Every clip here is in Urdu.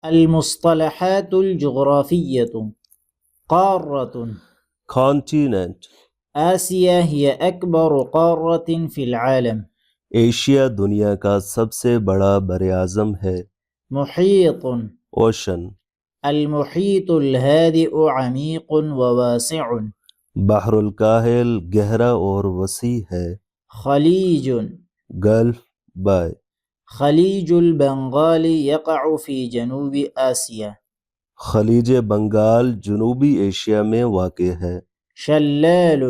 المصطلحات الجغرافية. قارة. continent. آسيا هي أكبر قارة في العالم. ایشیا دنیا کا سب سے بڑا بر اعظم ہے. محيط. اوشن. المحيط الهادئ عميق وواسع. بحر الکاہل گہرا اور وسیع ہے. خليج. Gulf bay. خليج البنغال يقع في جنوب آسيا. خلیج بنگال جنوبی ایشیا میں واقع ہے. شلال.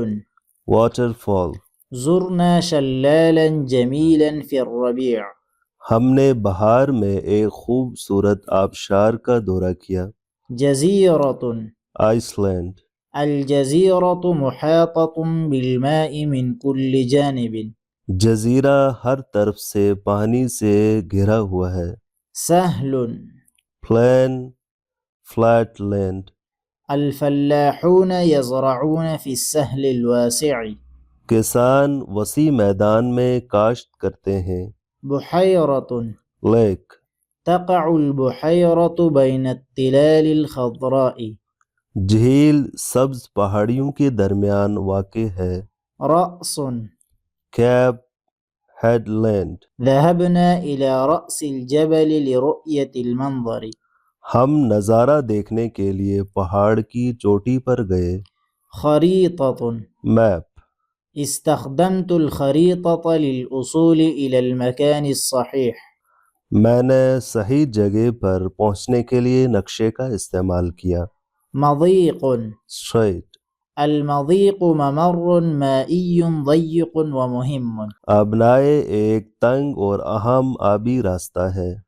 Water fall. زرنا شلالا جميلا في الربيع. ہم نے بہار میں ایک خوبصورت آبشار کا دورہ کیا. جزيرة. Ice land. الجزيرة محاطة بالماء من كل جانب. جزیرہ ہر طرف سے پانی سے گھرا ہوا ہے. سهل. Plain flat land. الفلاحون يزرعون في السهل الواسع. کسان وسیع میدان میں کاشت کرتے ہیں. بحيرة. لیک. تقع البحيرة بين التلال الخضراء. جھیل سبز پہاڑیوں کے درمیان واقع ہے. رأس. Cape headland. ذهبنا إلى رأس الجبل لرؤية المنظر. ہم نظارہ دیکھنے کے لیے پہاڑ کی چوٹی پر گئے. خريطة. میپ. استخدمت الخريطة للوصول إلى المكان الصحيح. میں نے صحیح جگہ پر پہنچنے کے لیے نقشے کا استعمال کیا. مضيق. اسٹریٹ. المضيق ممر مائي ضيق ومهم. آبنائے ایک تنگ اور اہم آبی راستہ ہے.